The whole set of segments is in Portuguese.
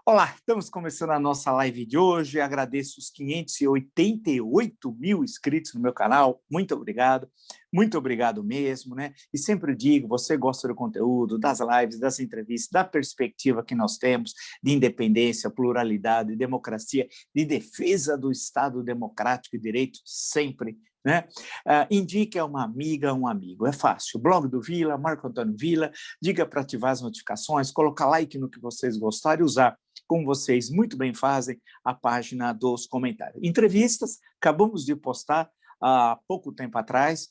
Olá, estamos começando a nossa live de hoje. Agradeço os 588 mil inscritos no meu canal. Muito obrigado mesmo, né? E sempre digo, você gosta do conteúdo, das lives, das entrevistas, da perspectiva que nós temos de independência, pluralidade, democracia, de defesa do Estado democrático e direito, sempre, né? Indique a uma amiga, um amigo. É fácil. Blog do Vila, Marco Antônio Vila, diga para ativar as notificações, colocar like no que vocês gostarem e usar, como vocês muito bem fazem, a página dos comentários. Entrevistas, acabamos de postar há pouco tempo atrás,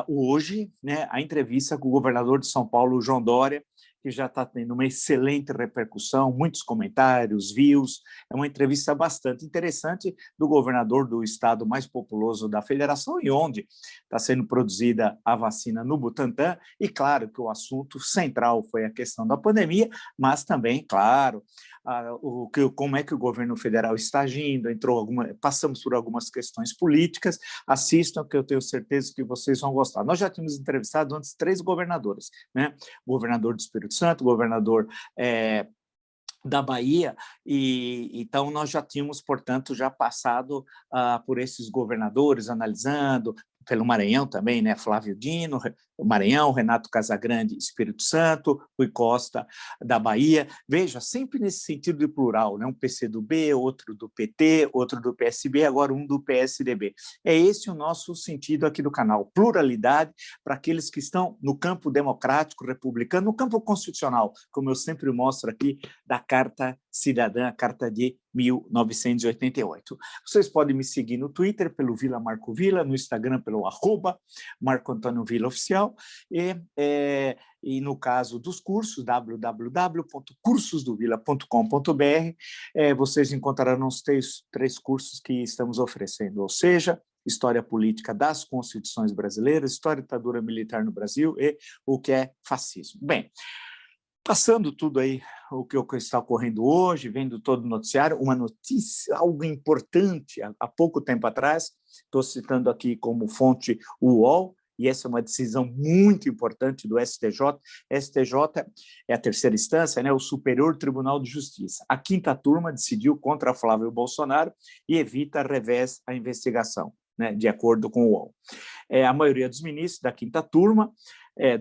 hoje, né, a entrevista com o governador de São Paulo, João Dória, que já está tendo uma excelente repercussão, muitos comentários, views. É uma entrevista bastante interessante do governador do estado mais populoso da federação e onde está sendo produzida a vacina no Butantan. E claro que o assunto central foi a questão da pandemia, mas também, claro, como é que o governo federal está agindo, passamos por algumas questões políticas. Assistam, que eu tenho certeza que vocês vão gostar. Nós já tínhamos entrevistado antes 3 governadores, né? Governador do Espírito Santo, governador da Bahia, e então nós já tínhamos, portanto, já passado por esses governadores, analisando, pelo Maranhão também, né? Flávio Dino, Maranhão, Renato Casagrande, Espírito Santo, Rui Costa, da Bahia. Veja, sempre nesse sentido de plural, né? Um PCdoB, outro do PT, outro do PSB, agora um do PSDB. É esse o nosso sentido aqui do canal, pluralidade para aqueles que estão no campo democrático, republicano, no campo constitucional, como eu sempre mostro aqui, da Carta Cidadã, a Carta de 1988. Vocês podem me seguir no Twitter pelo Vila Marco Vila, no Instagram pelo @Marco Antônio Vila Oficial e no caso dos cursos, www.cursosdovila.com.br, vocês encontrarão os 3 cursos que estamos oferecendo, ou seja, História Política das Constituições Brasileiras, História da Ditadura Militar no Brasil e o que é fascismo. Bem, passando tudo aí, o que está ocorrendo hoje, vendo todo o noticiário, uma notícia, algo importante, há pouco tempo atrás, estou citando aqui como fonte o UOL, e essa é uma decisão muito importante do STJ. STJ é a terceira instância, né, o Superior Tribunal de Justiça. A 5ª turma decidiu contra Flávio Bolsonaro e evita revés à investigação, né, de acordo com o UOL. A maioria dos ministros da 5ª turma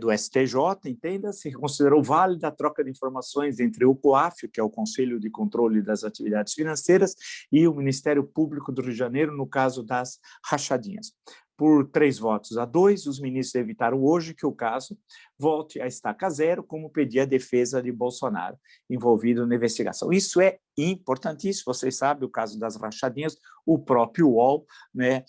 do STJ, entenda-se, considerou válida a troca de informações entre o COAF, que é o Conselho de Controle das Atividades Financeiras, e o Ministério Público do Rio de Janeiro, no caso das rachadinhas. Por 3-2, os ministros evitaram hoje que o caso volte a estaca zero, como pedia a defesa de Bolsonaro, envolvido na investigação. Isso é importantíssimo, vocês sabem, o caso das rachadinhas, o próprio UOL, né,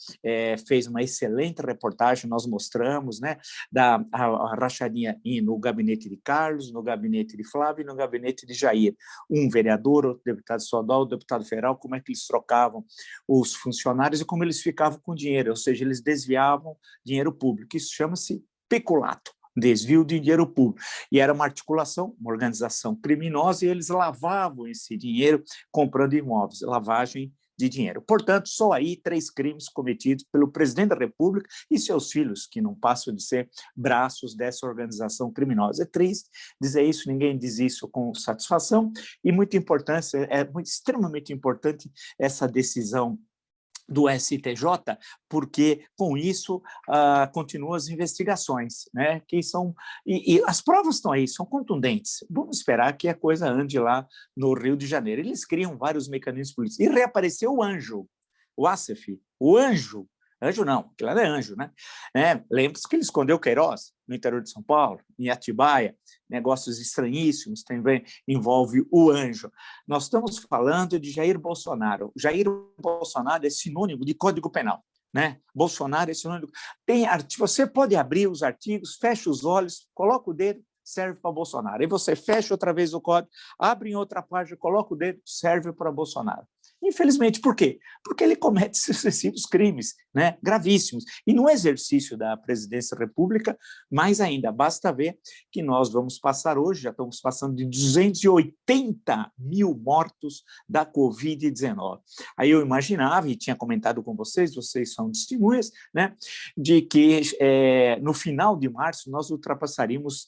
fez uma excelente reportagem, nós mostramos, né, a rachadinha no gabinete de Carlos, no gabinete de Flávio e no gabinete de Jair. Um vereador, outro deputado estadual, outro deputado federal, como é que eles trocavam os funcionários e como eles ficavam com dinheiro, ou seja, eles desviavam dinheiro público. Isso chama-se peculato, desvio de dinheiro público. E era uma articulação, uma organização criminosa, e eles lavavam esse dinheiro comprando imóveis, lavagem de dinheiro. Portanto, só aí 3 crimes cometidos pelo presidente da República e seus filhos, que não passam de ser braços dessa organização criminosa. É triste dizer isso, ninguém diz isso com satisfação, e muito importante, extremamente importante essa decisão do STJ, porque com isso continuam as investigações, né? Que são e as provas estão aí, são contundentes. Vamos esperar que a coisa ande lá no Rio de Janeiro. Eles criam vários mecanismos políticos. E reapareceu o anjo, o Acef, o anjo. Anjo não, aquilo lá é anjo, né? Lembre-se que ele escondeu Queiroz no interior de São Paulo, em Atibaia, negócios estranhíssimos, também envolve o anjo. Nós estamos falando de Jair Bolsonaro. Jair Bolsonaro é sinônimo de Código Penal, né? Bolsonaro é sinônimo. Você pode abrir os artigos, fecha os olhos, coloca o dedo, serve para Bolsonaro. Aí você fecha outra vez o código, abre em outra página, coloca o dedo, serve para Bolsonaro. Infelizmente, por quê? Porque ele comete sucessivos crimes, né, gravíssimos. E no exercício da presidência da República, mais ainda, basta ver que nós vamos passar hoje, já estamos passando de 280 mil mortos da Covid-19. Aí eu imaginava, e tinha comentado com vocês são testemunhas, né, de que no final de março nós ultrapassaríamos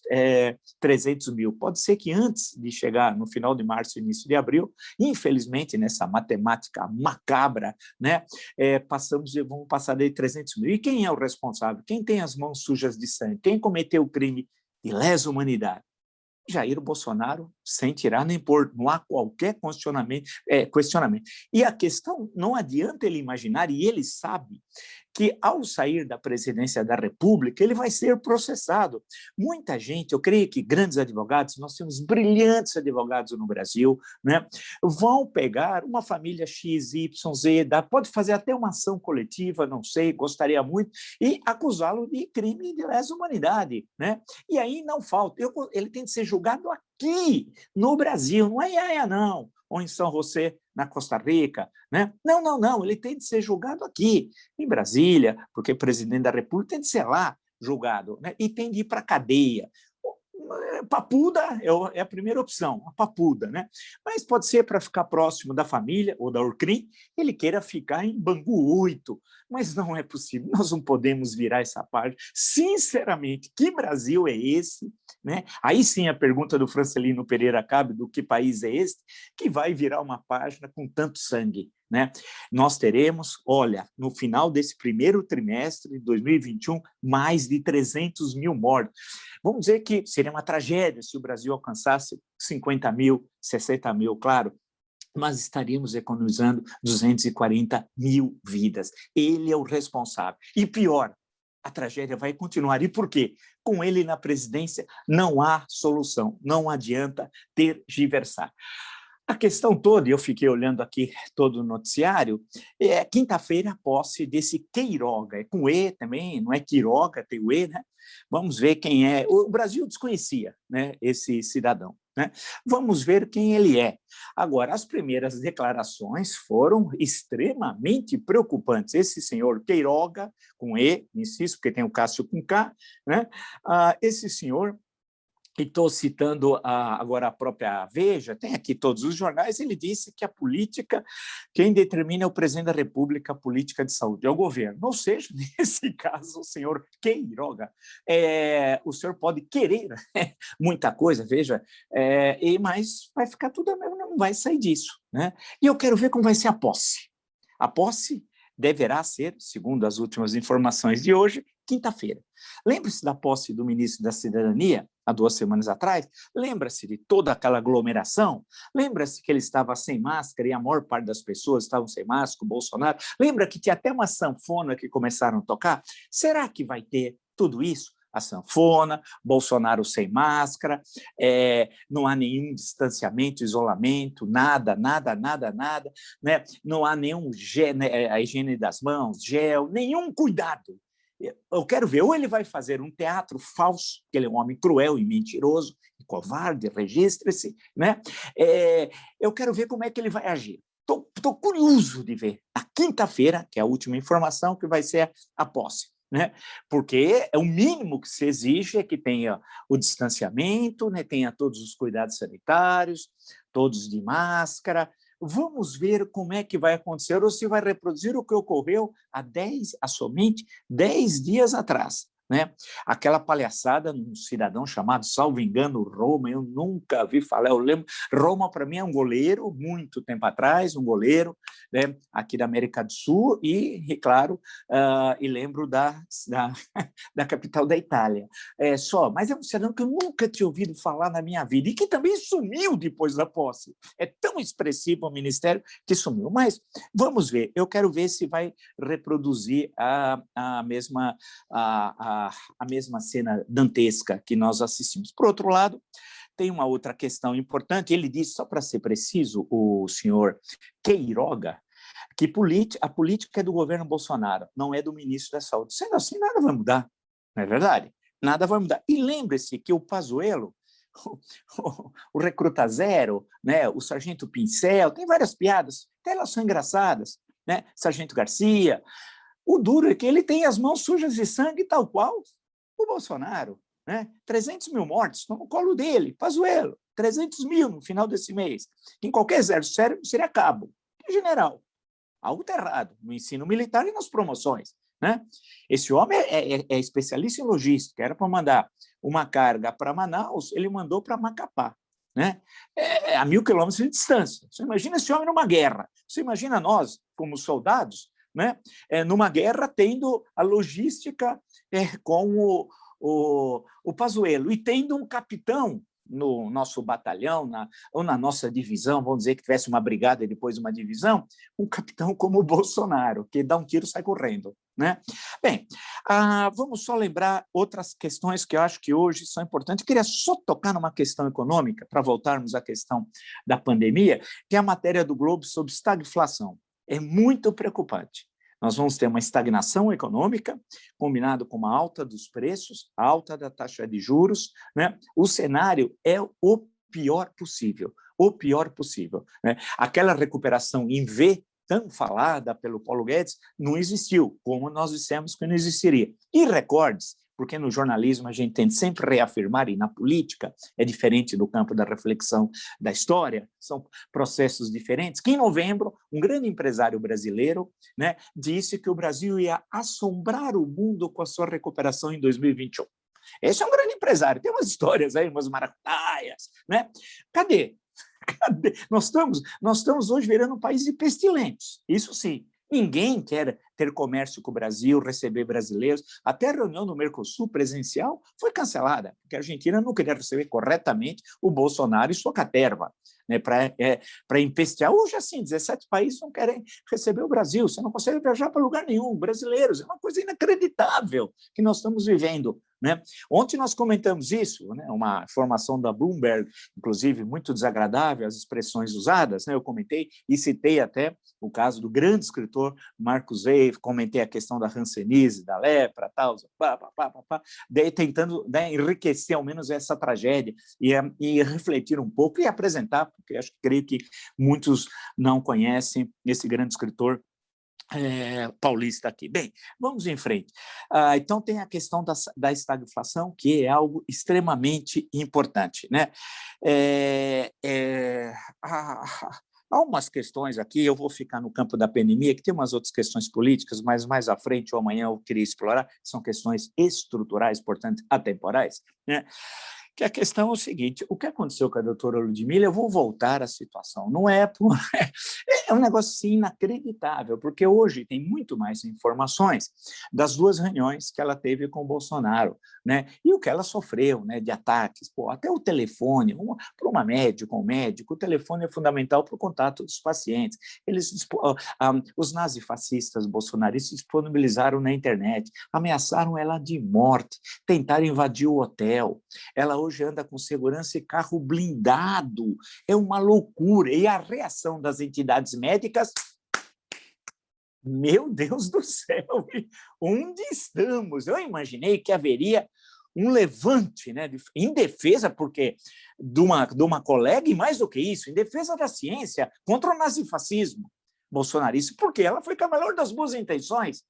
300 mil. Pode ser que antes de chegar no final de março, início de abril, infelizmente, nessa matemática macabra, né, vamos passar de 300 mil. E quem é o responsável? Quem tem as mãos sujas de sangue? Quem cometeu o crime de lesa humanidade? Jair Bolsonaro, sem tirar nem pôr, não há qualquer questionamento. E a questão, não adianta ele imaginar, e ele sabe, que ao sair da presidência da República, ele vai ser processado. Muita gente, eu creio que grandes advogados, nós temos brilhantes advogados no Brasil, né, vão pegar uma família X, Y, Z, pode fazer até uma ação coletiva, não sei, gostaria muito, e acusá-lo de crime de lesa humanidade, né? E aí não falta, ele tem que ser julgado aqui, no Brasil, não é Haia, não, ou em São José, na Costa Rica, né? Não, ele tem de ser julgado aqui, em Brasília, porque o presidente da República tem de ser lá julgado, né? E tem de ir para a cadeia. Papuda é a primeira opção, a papuda, né? Mas pode ser para ficar próximo da família ou da Orcrim, ele queira ficar em Bangu 8, mas não é possível, nós não podemos virar essa página. Sinceramente, que Brasil é esse? Né? Aí sim a pergunta do Francelino Pereira cabe, do que país é este, que vai virar uma página com tanto sangue. Né? Nós teremos, olha, no final desse primeiro trimestre de 2021, mais de 300 mil mortos. Vamos dizer que seria uma tragédia se o Brasil alcançasse 50 mil, 60 mil, claro, mas estaríamos economizando 240 mil vidas. Ele é o responsável. E pior, a tragédia vai continuar. E por quê? Com ele na presidência não há solução, não adianta tergiversar. A questão toda, e eu fiquei olhando aqui todo o noticiário, quinta-feira a posse desse Queiroga, é com E também, não é Quiroga, tem o E, né? Vamos ver quem é. O Brasil desconhecia, né, esse cidadão, né? Vamos ver quem ele é. Agora, as primeiras declarações foram extremamente preocupantes. Esse senhor Queiroga, com E, insisto, porque tem o Cássio com K, né? Esse senhor, e estou citando agora a própria Veja, tem aqui todos os jornais, ele disse que a política, quem determina é o presidente da República, a política de saúde, é o governo. Ou seja, nesse caso, o senhor Queiroga, o senhor pode querer muita coisa, veja, mas vai ficar tudo a mesma, não vai sair disso. Né? E eu quero ver como vai ser a posse. A posse deverá ser, segundo as últimas informações de hoje, quinta-feira. Lembre-se da posse do ministro da Cidadania, há 2 semanas atrás? Lembra-se de toda aquela aglomeração? Lembra-se que ele estava sem máscara e a maior parte das pessoas estavam sem máscara, o Bolsonaro? Lembra que tinha até uma sanfona que começaram a tocar? Será que vai ter tudo isso? A sanfona, Bolsonaro sem máscara, não há nenhum distanciamento, isolamento, nada, né? Não há nenhum a higiene das mãos, gel, nenhum cuidado. Eu quero ver, ou ele vai fazer um teatro falso, que ele é um homem cruel e mentiroso, e covarde, registre-se, né? Eu quero ver como é que ele vai agir. Estou curioso de ver. A quinta-feira, que é a última informação, que vai ser a posse. Né? Porque o mínimo que se exige é que tenha o distanciamento, né? Tenha todos os cuidados sanitários, todos de máscara. Vamos ver como é que vai acontecer ou se vai reproduzir o que ocorreu há somente 10 dias atrás. Né? Aquela palhaçada num cidadão chamado, salvo engano, Roma, eu nunca vi falar, eu lembro, Roma para mim é um goleiro, muito tempo atrás, um goleiro, né, aqui da América do Sul e claro, e lembro da capital da Itália. Mas é um cidadão que eu nunca tinha ouvido falar na minha vida e que também sumiu depois da posse. É tão expressivo o ministério que sumiu. Mas vamos ver, eu quero ver se vai reproduzir a mesma cena dantesca que nós assistimos. Por outro lado, tem uma outra questão importante, ele disse, só para ser preciso, o senhor Queiroga, que a política é do governo Bolsonaro, não é do ministro da Saúde. Sendo assim, nada vai mudar, não é verdade? Nada vai mudar. E lembre-se que o Pazuello o Recruta Zero, né? O Sargento Pincel, tem várias piadas, até elas são engraçadas, né? Sargento Garcia. O duro é que ele tem as mãos sujas de sangue tal qual o Bolsonaro, né? 300 mil mortes estão no colo dele, Pazuello, 300 mil no final desse mês. Em qualquer exército sério seria cabo, general. Algo está errado no ensino militar e nas promoções, né? Esse homem é especialista em logística, era para mandar uma carga para Manaus, ele mandou para Macapá, né? A 1.000 quilômetros de distância. Você imagina esse homem numa guerra, você imagina nós, como soldados, né? Numa guerra, tendo a logística com o Pazuello, e tendo um capitão no nosso batalhão, ou na nossa divisão, vamos dizer que tivesse uma brigada e depois uma divisão, um capitão como o Bolsonaro, que dá um tiro e sai correndo, né? Bem, vamos só lembrar outras questões que eu acho que hoje são importantes. Eu queria só tocar numa questão econômica, para voltarmos à questão da pandemia, que é a matéria do Globo sobre estagflação. É muito preocupante. Nós vamos ter uma estagnação econômica, combinado com uma alta dos preços, alta da taxa de juros, né? O cenário é o pior possível, né? Aquela recuperação em V, tão falada pelo Paulo Guedes, não existiu, como nós dissemos que não existiria. E recordes, porque no jornalismo a gente tem de sempre reafirmar, e na política é diferente do campo da reflexão da história, são processos diferentes, que em novembro um grande empresário brasileiro, né, disse que o Brasil ia assombrar o mundo com a sua recuperação em 2021. Esse é um grande empresário, tem umas histórias aí, umas maracutaias, né? Cadê? Nós estamos hoje virando um país de pestilentes, isso sim. Ninguém quer ter comércio com o Brasil, receber brasileiros. Até a reunião do Mercosul presencial foi cancelada, porque a Argentina não queria receber corretamente o Bolsonaro e sua caterva, né, para empestear. Hoje, assim, 17 países não querem receber o Brasil. Você não consegue viajar para lugar nenhum, brasileiros. É uma coisa inacreditável que nós estamos vivendo, né? Ontem nós comentamos isso, né? Uma informação da Bloomberg, inclusive muito desagradável, as expressões usadas, né? Eu comentei e citei até o caso do grande escritor Marcus Vey, comentei a questão da hanseníase, da lepra, tal, daí tentando, né, enriquecer ao menos essa tragédia e refletir um pouco e apresentar, porque creio que muitos não conhecem esse grande escritor paulista aqui. Bem, vamos em frente. Então, tem a questão da estagflação, que é algo extremamente importante, né? Há umas questões aqui, eu vou ficar no campo da pandemia, que tem umas outras questões políticas, mas mais à frente ou amanhã eu queria explorar, são questões estruturais, portanto, atemporais, né? Que a questão é o seguinte, o que aconteceu com a doutora Ludmilla, eu vou voltar à situação, não é por... É um negócio assim, inacreditável, porque hoje tem muito mais informações das duas reuniões que ela teve com o Bolsonaro, né? E o que ela sofreu, né, de ataques, até o telefone, para uma médica, um médico, o telefone é fundamental para o contato dos pacientes. Os nazifascistas bolsonaristas disponibilizaram na internet, ameaçaram ela de morte, tentaram invadir o hotel. Ela hoje anda com segurança e carro blindado. É uma loucura. E a reação das entidades médicas, meu Deus do céu, onde estamos? Eu imaginei que haveria um levante, né, em defesa, porque de uma colega, e mais do que isso, em defesa da ciência, contra o nazifascismo bolsonarista, porque ela foi com a melhor das boas intenções,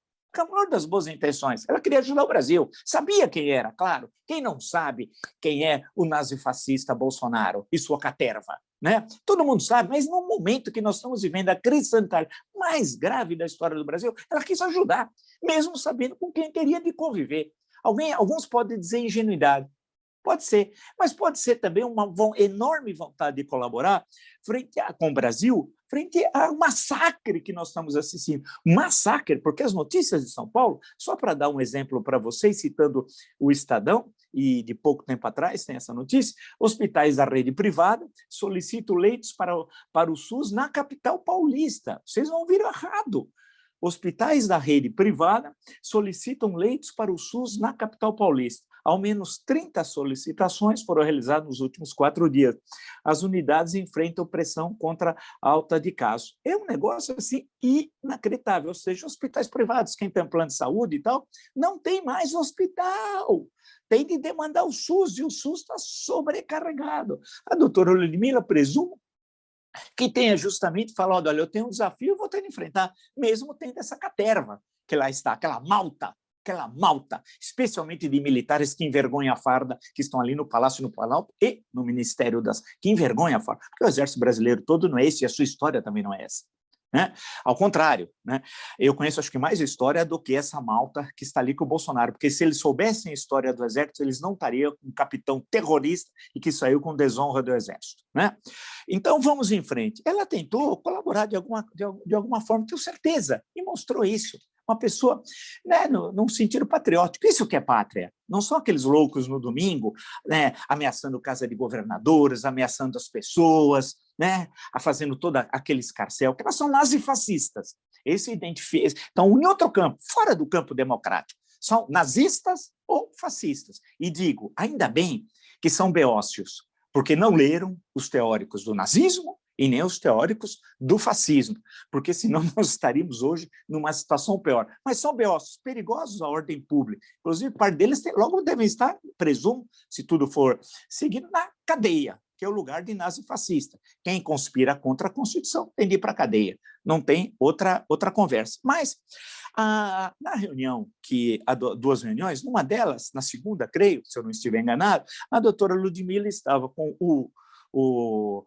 ela queria ajudar o Brasil, sabia quem era, claro, quem não sabe quem é o nazifascista Bolsonaro e sua caterva, né? Todo mundo sabe, mas no momento que nós estamos vivendo a crise sanitária mais grave da história do Brasil, ela quis ajudar, mesmo sabendo com quem teria de conviver. Alguns podem dizer ingenuidade, pode ser, mas pode ser também uma enorme vontade de colaborar com o Brasil, frente ao massacre que nós estamos assistindo. Massacre, porque as notícias de São Paulo, só para dar um exemplo para vocês, citando o Estadão, e de pouco tempo atrás tem essa notícia, hospitais da rede privada solicitam leitos para o SUS na capital paulista. Vocês não ouviram errado. Hospitais da rede privada solicitam leitos para o SUS na capital paulista. Ao menos 30 solicitações foram realizadas nos últimos 4 dias. As unidades enfrentam pressão contra a alta de casos. É um negócio assim inacreditável, ou seja, hospitais privados, quem tem plano de saúde e tal, não tem mais hospital. tem de demandar o SUS, e o SUS está sobrecarregado. A doutora Ludmila, presumo que tenha justamente falado, olha, eu tenho um desafio, eu vou ter de enfrentar, mesmo tendo essa caterva que lá está, aquela malta, especialmente de militares que envergonham a farda, que estão ali no Palácio no Planalto e no Ministério das... que envergonham a farda, porque o Exército Brasileiro todo não é esse, e a sua história também não é essa. Né? Ao contrário, né? Eu conheço, acho que, mais história do que essa malta que está ali com o Bolsonaro, porque se eles soubessem a história do Exército, eles não estariam com um capitão terrorista e que saiu com desonra do Exército. Né? Então, vamos em frente. Ela tentou colaborar de alguma forma, tenho certeza, e mostrou isso. Uma pessoa, né, num sentido patriótico. Isso que é pátria. Não são aqueles loucos no domingo, né, ameaçando casa de governadores, ameaçando as pessoas, né, fazendo todo aquele escarcéu, que elas são nazifascistas. Esse identifica. Então, em outro campo, fora do campo democrático, são nazistas ou fascistas. E digo, ainda bem que são beócios, porque não leram os teóricos do nazismo e nem os teóricos do fascismo, porque senão nós estaríamos hoje numa situação pior. Mas são beócios perigosos à ordem pública. Inclusive, parte deles logo devem estar, presumo, se tudo for seguido, na cadeia, que é o lugar de nazifascista. Quem conspira contra a Constituição tem de ir para a cadeia. Não tem outra conversa. Mas, na reunião, duas reuniões, numa delas, na segunda, creio, se eu não estiver enganado, a doutora Ludmila estava com o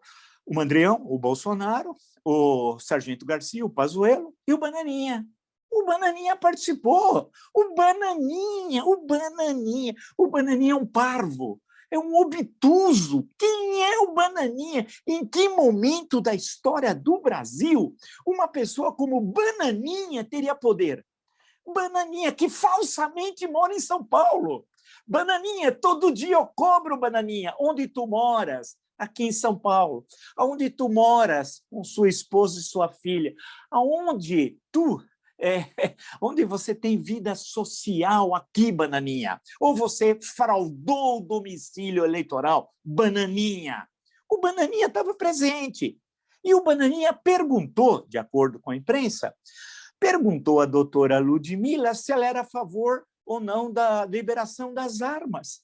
Mandrião, o Bolsonaro, o Sargento Garcia, o Pazuello e o Bananinha. O Bananinha participou. O Bananinha é um parvo, é um obtuso. Quem é o Bananinha? Em que momento da história do Brasil uma pessoa como Bananinha teria poder? Bananinha, que falsamente mora em São Paulo. Bananinha, todo dia eu cobro, Bananinha, onde tu moras? Aqui em São Paulo. Aonde tu moras com sua esposa e sua filha? Aonde onde você tem vida social aqui, Bananinha? Ou você fraudou o domicílio eleitoral? Bananinha. O Bananinha estava presente. E o Bananinha perguntou, de acordo com a imprensa, perguntou à doutora Ludmila se ela era a favor ou não da liberação das armas.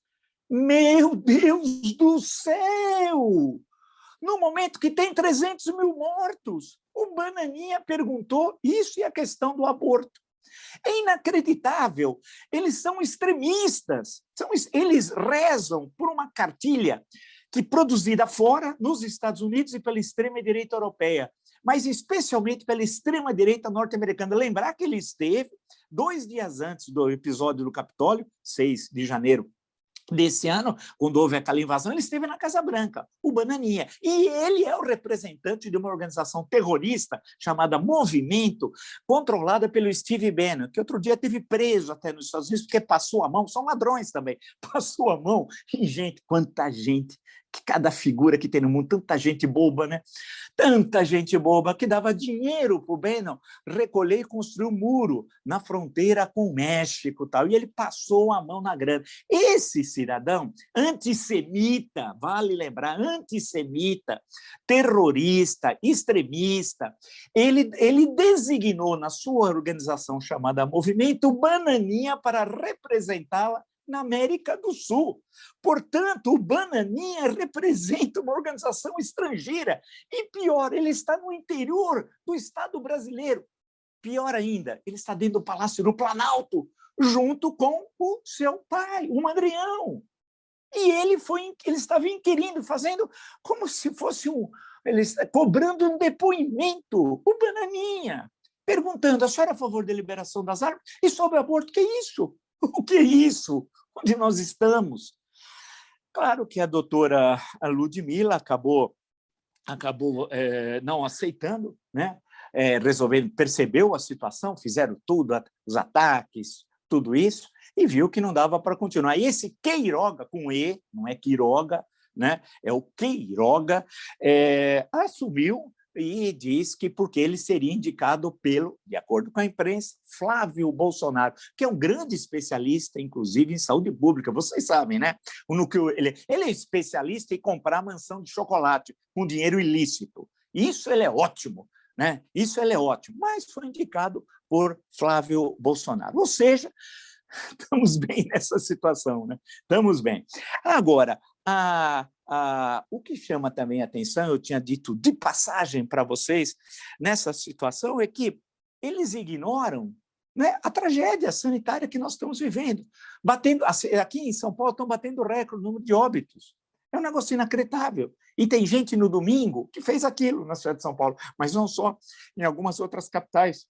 Meu Deus do céu! No momento que tem 300 mil mortos, o Bananinha perguntou isso e a questão do aborto. É inacreditável. Eles são extremistas. Eles rezam por uma cartilha que produzida fora, nos Estados Unidos, e pela extrema-direita europeia, mas especialmente pela extrema-direita norte-americana. Lembrar que ele esteve, 2 dias antes do episódio do Capitólio, 6 de janeiro desse ano, quando houve aquela invasão, ele esteve na Casa Branca, o Bananinha. E ele é o representante de uma organização terrorista chamada Movimento, controlada pelo Steve Bannon, que outro dia teve preso até nos Estados Unidos, porque passou a mão, são ladrões também, passou a mão em gente, quanta gente, que cada figura que tem no mundo, tanta gente boba, né? Tanta gente boba que dava dinheiro para o Bannon recolher e construir um muro na fronteira com o México, tal, e ele passou a mão na grana. Esse cidadão antissemita, vale lembrar, antissemita, terrorista, extremista, ele designou na sua organização chamada Movimento Bananinha para representá-la na América do Sul. Portanto, o Bananinha representa uma organização estrangeira. E pior, ele está no interior do Estado brasileiro. Pior ainda, ele está dentro do Palácio do Planalto, junto com o seu pai, o Mandrião. E ele estava inquirindo, fazendo como se fosse cobrando um depoimento, o Bananinha, perguntando: a senhora é a favor da liberação das armas? E sobre o aborto, que é isso? O que é isso? Onde nós estamos? Claro que a doutora Ludmila acabou não aceitando, né? Resolvendo, percebeu a situação, fizeram tudo, os ataques, tudo isso, e viu que não dava para continuar. E esse Queiroga, com E, não é Quiroga, né? É o Queiroga, assumiu e diz que porque ele seria indicado pelo, de acordo com a imprensa, Flávio Bolsonaro, que é um grande especialista, inclusive, em saúde pública. Vocês sabem, né? Ele é especialista em comprar mansão de chocolate com dinheiro ilícito. Isso ele é ótimo, né? Isso ele é ótimo, mas foi indicado por Flávio Bolsonaro. Ou seja, Estamos bem nessa situação, né? Estamos bem. Agora, o que chama também a atenção, eu tinha dito de passagem para vocês, nessa situação, é que eles ignoram, né, a tragédia sanitária que nós estamos vivendo. Aqui em São Paulo estão batendo recorde no número de óbitos. É um negócio inacreditável. E tem gente no domingo que fez aquilo na cidade de São Paulo, mas não só, em algumas outras capitais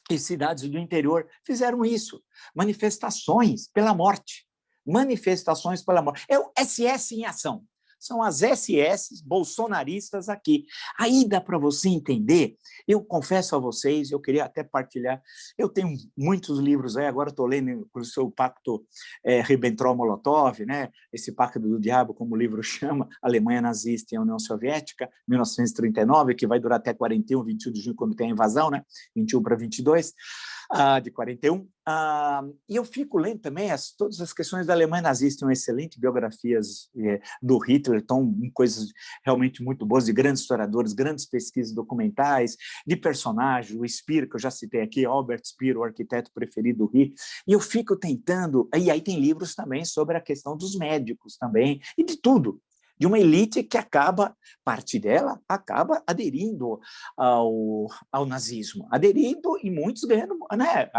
e cidades do interior fizeram isso. Manifestações pela morte. Manifestações pela morte. É o SS em ação. São as SS bolsonaristas aqui. Aí dá para você entender, eu confesso a vocês, eu queria até partilhar, eu tenho muitos livros aí, agora estou lendo o seu Pacto Ribbentrop-Molotov, né? Esse Pacto do Diabo, como o livro chama, Alemanha Nazista e a União Soviética, 1939, que vai durar até 41, 21 de junho, quando tem a invasão, né? 21 para 22, de 41. E eu fico lendo também todas as questões da Alemanha nazista, tem excelentes biografias do Hitler, estão coisas realmente muito boas, de grandes historiadores, grandes pesquisas documentais, de personagens, o Speer, que eu já citei aqui, Albert Speer, o arquiteto preferido do Hitler, e eu fico tentando, e aí tem livros também sobre a questão dos médicos também, e de tudo, de uma elite que parte dela acaba aderindo ao nazismo, aderindo e muitos ganhando, né,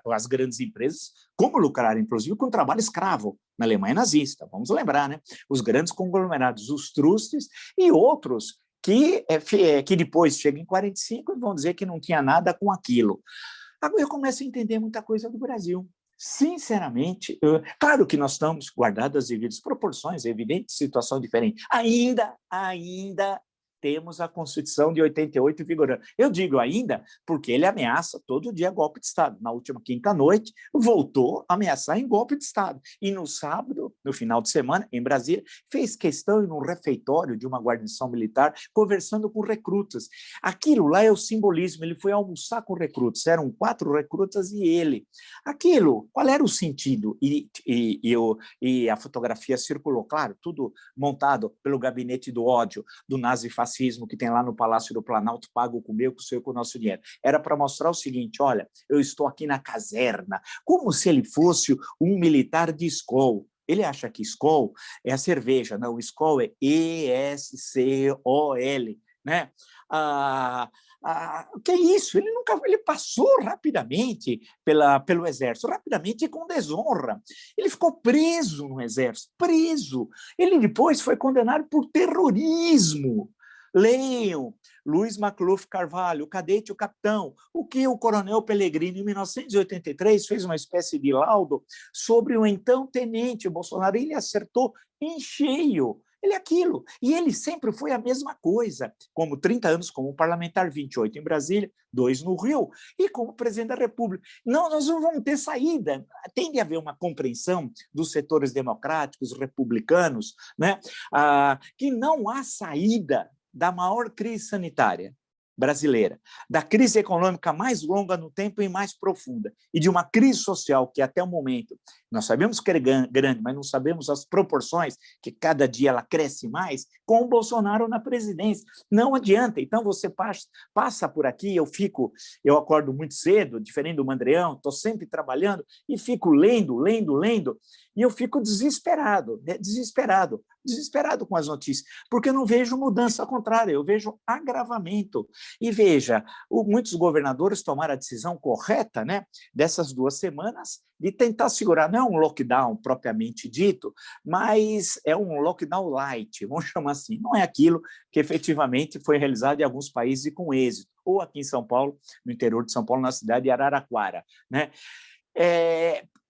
as grandes empresas, como lucrar, inclusive, com trabalho escravo na Alemanha nazista, vamos lembrar, né? Os grandes conglomerados, os trustes e outros que depois chegam em 45 e vão dizer que não tinha nada com aquilo. Agora eu começo a entender muita coisa do Brasil. Sinceramente, claro que nós estamos guardadas as devidas proporções, é evidente, situação diferente. Ainda temos a Constituição de 88 vigorando. Eu digo ainda porque ele ameaça todo dia golpe de Estado. Na última quinta-noite, voltou a ameaçar em golpe de Estado. E no sábado, no final de semana, em Brasília, fez questão de ir num refeitório de uma guarnição militar, conversando com recrutas. Aquilo lá é o simbolismo, ele foi almoçar com recrutas, eram 4 recrutas e ele. Aquilo, qual era o sentido? E a fotografia circulou, claro, tudo montado pelo gabinete do ódio, do nazifascismo, que tem lá no Palácio do Planalto, pago com o meu, com o seu, com o nosso dinheiro. Era para mostrar o seguinte, olha, eu estou aqui na caserna, como se ele fosse um militar de Skol. Ele acha que Skol é a cerveja, não, o Skol é E-S-C-O-L, né? Que é isso? Ele passou rapidamente pelo exército, rapidamente e com desonra. Ele ficou preso no exército, preso. Ele depois foi condenado por terrorismo. Leiam Luiz Macluf Carvalho, o cadete e o capitão, o que o coronel Pellegrini, em 1983, fez uma espécie de laudo sobre o então tenente Bolsonaro, ele acertou em cheio. Ele é aquilo. E ele sempre foi a mesma coisa, como 30 anos como parlamentar, 28 em Brasília, 2 no Rio, e como presidente da República. Não, nós não vamos ter saída. Tem de haver uma compreensão dos setores democráticos, republicanos, né? Que não há saída da maior crise sanitária brasileira, da crise econômica mais longa no tempo e mais profunda, e de uma crise social que até o momento, nós sabemos que é grande, mas não sabemos as proporções, que cada dia ela cresce mais, com o Bolsonaro na presidência. Não adianta. Então, você passa por aqui, eu acordo muito cedo, diferente do Mandreão, estou sempre trabalhando, e fico lendo, e eu fico desesperado com as notícias, porque eu não vejo mudança, ao contrário, eu vejo agravamento. E veja, muitos governadores tomaram a decisão correta, né, dessas 2 semanas, de tentar segurar, não é um lockdown propriamente dito, mas é um lockdown light, vamos chamar assim, não é aquilo que efetivamente foi realizado em alguns países com êxito, ou aqui em São Paulo, no interior de São Paulo, na cidade de Araraquara, né?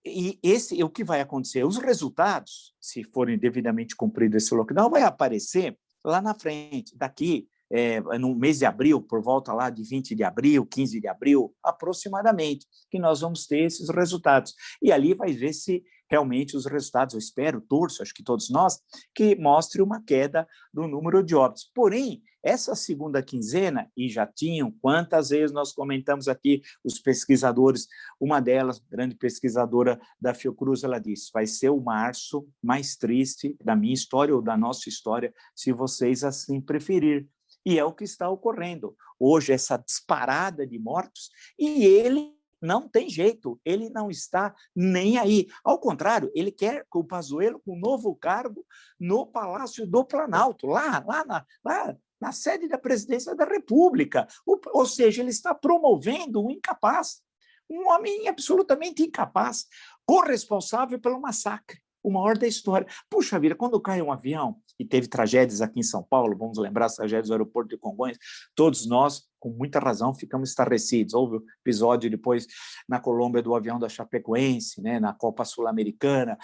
E o que vai acontecer? Os resultados, se forem devidamente cumprido esse lockdown, vai aparecer lá na frente, daqui, no mês de abril, por volta lá de 20 de abril, 15 de abril, aproximadamente, que nós vamos ter esses resultados. E ali vai ver se realmente os resultados, eu espero, torço, acho que todos nós, que mostre uma queda do número de óbitos. Porém, essa segunda quinzena, e já tinham, quantas vezes nós comentamos aqui, os pesquisadores, uma delas, grande pesquisadora da Fiocruz, ela disse, vai ser o março mais triste da minha história ou da nossa história, se vocês assim preferirem. E é o que está ocorrendo. Hoje, essa disparada de mortos, e ele não tem jeito, ele não está nem aí. Ao contrário, ele quer o Pazuello com um novo cargo no Palácio do Planalto, lá na sede da Presidência da República. Ou seja, ele está promovendo um incapaz, um homem absolutamente incapaz, corresponsável pelo massacre, o maior da história. Puxa vida, quando cai um avião, e teve tragédias aqui em São Paulo, vamos lembrar as tragédias do aeroporto de Congonhas, todos nós, com muita razão, ficamos estarrecidos. Houve o episódio depois na Colômbia do avião da Chapecoense, né, na Copa Sul-Americana,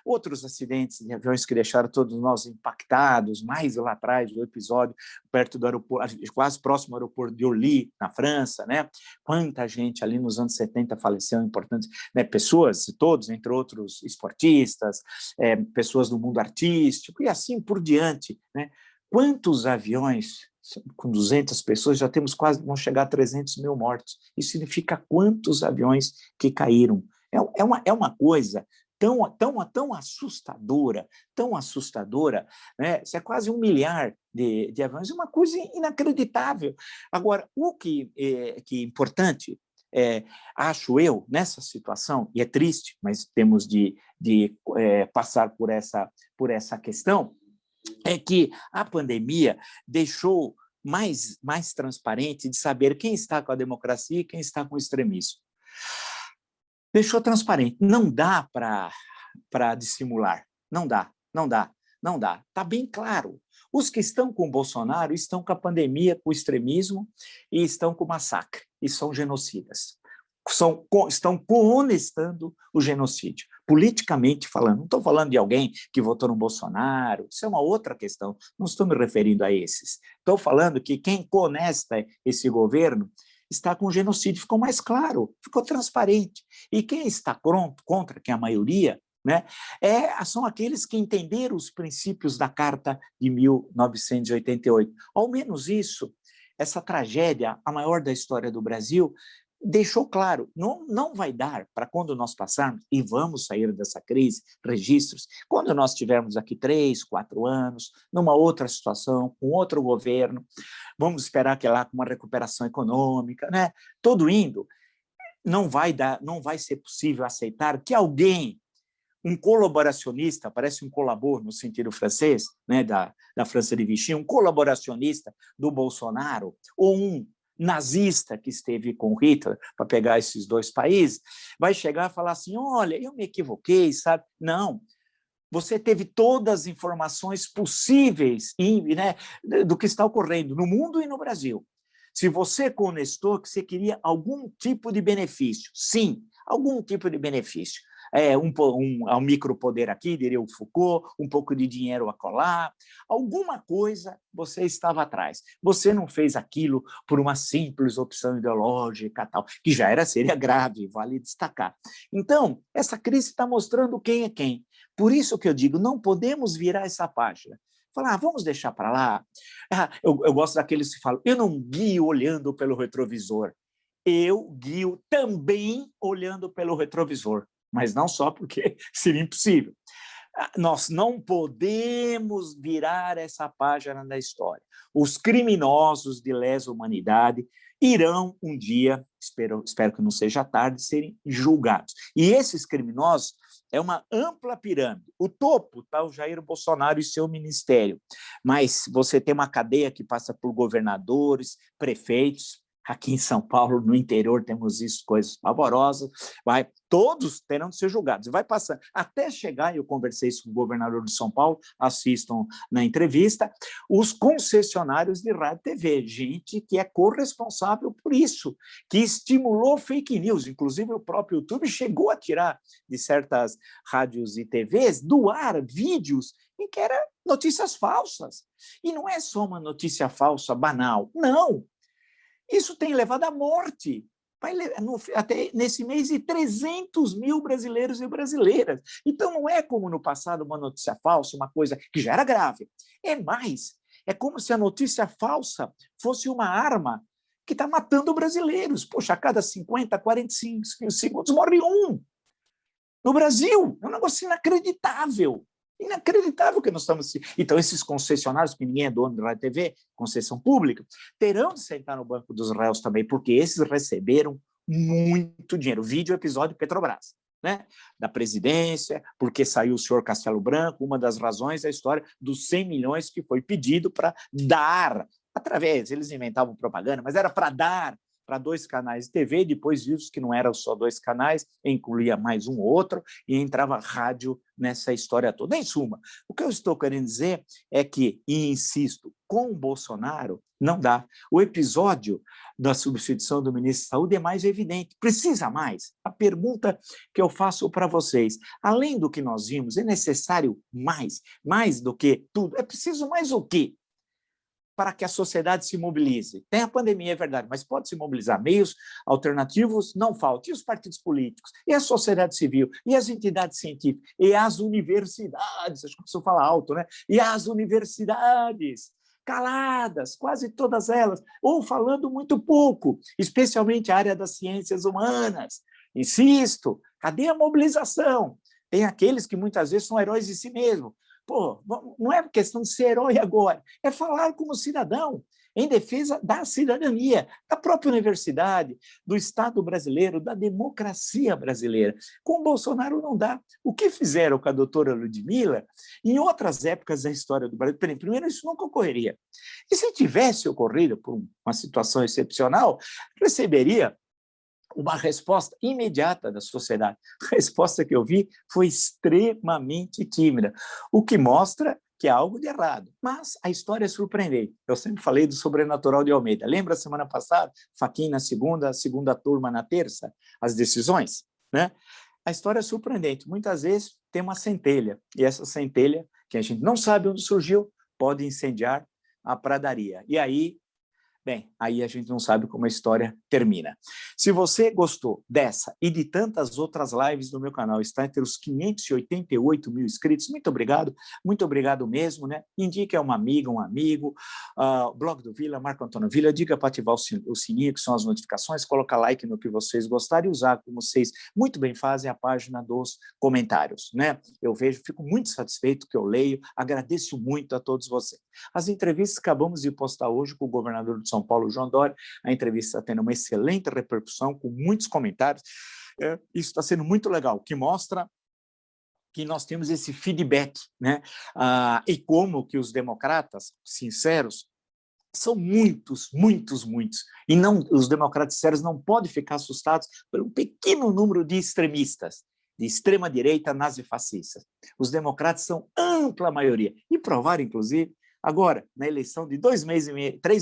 outros acidentes de aviões que deixaram todos nós impactados, mais lá atrás do episódio, perto do aeroporto, quase próximo ao aeroporto de Orly, na França, né? Quanta gente ali nos anos 70 faleceu, importantes, né? Pessoas, todos, entre outros esportistas, pessoas do mundo artístico, e assim por diante, né? Quantos aviões, com 200 pessoas, já temos quase, vão chegar a 300 mil mortos. Isso significa quantos aviões que caíram. É uma coisa tão assustadora, né? Isso é quase 1 milhar de aviões, é uma coisa inacreditável. Agora, o que é importante, acho eu, nessa situação, e é triste, mas temos de passar por essa questão, é que a pandemia deixou mais transparente de saber quem está com a democracia e quem está com o extremismo. Deixou transparente. Não dá para dissimular. Não dá. Está bem claro. Os que estão com o Bolsonaro estão com a pandemia, com o extremismo e estão com o massacre, e são genocidas. Estão coonestando o genocídio, politicamente falando. Não estou falando de alguém que votou no Bolsonaro, isso é uma outra questão, não estou me referindo a esses. Estou falando que quem coonesta esse governo está com o genocídio, ficou mais claro, ficou transparente. E quem está contra, que é a maioria, né, são aqueles que entenderam os princípios da Carta de 1988. Ao menos isso, essa tragédia, a maior da história do Brasil, deixou claro, não vai dar para quando nós passarmos, e vamos sair dessa crise, registros, quando nós tivermos aqui 3, 4 anos, numa outra situação, com outro governo, vamos esperar que lá com uma recuperação econômica, né? Tudo indo, não vai ser possível aceitar que alguém, um colaboracionista, parece um colabor no sentido francês, né, da França de Vichy, um colaboracionista do Bolsonaro, ou um nazista que esteve com Hitler, para pegar esses dois países, vai chegar e falar assim, olha, eu me equivoquei, sabe? Não, você teve todas as informações possíveis, né, do que está ocorrendo no mundo e no Brasil. Se você conestou que você queria algum tipo de benefício, sim, algum tipo de benefício, um micropoder aqui, diria o Foucault, um pouco de dinheiro acolá, alguma coisa você estava atrás. Você não fez aquilo por uma simples opção ideológica, tal, que já seria grave, vale destacar. Então, essa crise está mostrando quem é quem. Por isso que eu digo, não podemos virar essa página. Falar, vamos deixar para lá. Eu gosto daqueles que falam, eu não guio olhando pelo retrovisor, eu guio também olhando pelo retrovisor, mas não só porque seria impossível. Nós não podemos virar essa página da história. Os criminosos de lesa humanidade irão um dia, espero que não seja tarde, serem julgados. E esses criminosos é uma ampla pirâmide. O topo está o Jair Bolsonaro e seu ministério, mas você tem uma cadeia que passa por governadores, prefeitos. Aqui em São Paulo, no interior, temos isso, coisas pavorosas. Todos terão de ser julgados. Vai passando, até chegar, eu conversei isso com o governador de São Paulo, assistam na entrevista, os concessionários de rádio e TV, gente que é corresponsável por isso, que estimulou fake news. Inclusive, o próprio YouTube chegou a tirar de certas rádios e TVs do ar vídeos em que eram notícias falsas. E não é só uma notícia falsa banal, não. Isso tem levado à morte, até nesse mês, de 300 mil brasileiros e brasileiras. Então, não é como no passado uma notícia falsa, uma coisa que já era grave. É mais, é como se a notícia falsa fosse uma arma que está matando brasileiros. Poxa, a cada 50, 45 segundos morre um. No Brasil, é um negócio inacreditável. Inacreditável que nós estamos... Então, esses concessionários, que ninguém é dono da TV, concessão pública, terão de sentar no banco dos réus também, porque esses receberam muito dinheiro. Vídeo episódio Petrobras, né? Da presidência, porque saiu o senhor Castelo Branco, uma das razões é a história dos 100 milhões que foi pedido para dar, através, eles inventavam propaganda, mas era para dar para 2 canais de TV, depois viu que não eram só 2 canais, incluía mais um ou outro, e entrava rádio nessa história toda. Em suma, o que eu estou querendo dizer é que, e insisto, com o Bolsonaro não dá. O episódio da substituição do ministro da Saúde é mais evidente. Precisa mais? A pergunta que eu faço para vocês, além do que nós vimos, é necessário mais? Mais do que tudo? É preciso mais o quê? Para que a sociedade se mobilize. Tem a pandemia, é verdade, mas pode se mobilizar. Meios alternativos não faltam. E os partidos políticos, e a sociedade civil, e as entidades científicas, e as universidades, acho que preciso falar alto, né? E as universidades, caladas, quase todas elas, ou falando muito pouco, especialmente a área das ciências humanas. Insisto, cadê a mobilização? Tem aqueles que muitas vezes são heróis de si mesmos. Pô, não é questão de ser herói agora, é falar como cidadão, em defesa da cidadania, da própria universidade, do Estado brasileiro, da democracia brasileira. Com o Bolsonaro não dá. O que fizeram com a doutora Ludmilla, em outras épocas da história do Brasil, primeiro, isso nunca ocorreria. E se tivesse ocorrido por uma situação excepcional, receberia uma resposta imediata da sociedade. A resposta que eu vi foi extremamente tímida, o que mostra que há algo de errado. Mas a história é surpreendente. Eu sempre falei do sobrenatural de Almeida. Lembra a semana passada? Fachin na segunda, a segunda turma na terça, as decisões, né? A história é surpreendente. Muitas vezes tem uma centelha, e essa centelha, que a gente não sabe onde surgiu, pode incendiar a pradaria. E aí, bem, aí a gente não sabe como a história termina. Se você gostou dessa e de tantas outras lives no meu canal, está entre os 588 mil inscritos, muito obrigado mesmo, né? Indique a uma amiga, um amigo, blog do Vila, Marco Antônio Vila, diga para ativar o sininho, que são as notificações, coloca like no que vocês gostarem e usar, como vocês muito bem fazem, a página dos comentários, né? Eu vejo, fico muito satisfeito que eu leio, agradeço muito a todos vocês. As entrevistas que acabamos de postar hoje com o governador de São Paulo, João Dória, a entrevista está tendo uma excelente repercussão, com muitos comentários. Isso está sendo muito legal, que mostra que nós temos esse feedback, né? E como que os democratas sinceros são muitos, muitos, muitos. E não, os democratas sérios não podem ficar assustados por um pequeno número de extremistas, de extrema-direita nazifascistas. Os democratas são ampla maioria. E provaram, inclusive, agora, na eleição de 3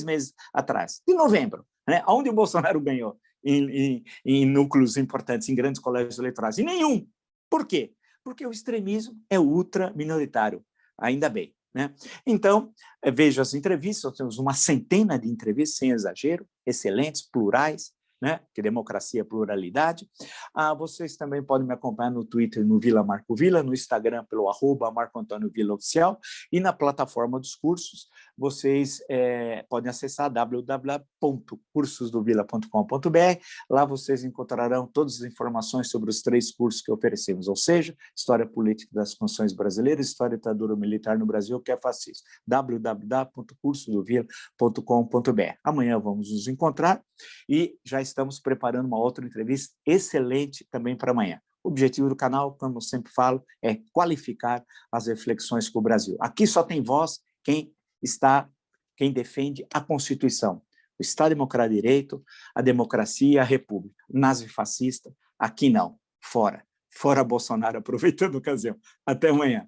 meses atrás, de novembro, né, onde o Bolsonaro ganhou em núcleos importantes, em grandes colégios eleitorais. E nenhum. Por quê? Porque o extremismo é ultra-minoritário, ainda bem, né? Então, veja as entrevistas, nós temos uma centena de entrevistas, sem exagero, excelentes, plurais, né? Que democracia é pluralidade. Vocês também podem me acompanhar no Twitter, no Vila Marco Vila, no Instagram, pelo @MarcoAntônioVilaOficial, e na plataforma dos cursos, vocês podem acessar www.cursosdovila.com.br. Lá vocês encontrarão todas as informações sobre os 3 cursos que oferecemos, ou seja, História Política das Constituições Brasileiras, História e Ditadura Militar no Brasil, que é fascismo. www.cursosdovila.com.br. Amanhã vamos nos encontrar e já estamos preparando uma outra entrevista excelente também para amanhã. O objetivo do canal, como eu sempre falo, é qualificar as reflexões com o Brasil. Aqui só tem voz quem defende a Constituição, o Estado Democrático de Direito, a democracia, a república. Nazifascista, aqui não, fora. Fora Bolsonaro, aproveitando a ocasião. Até amanhã.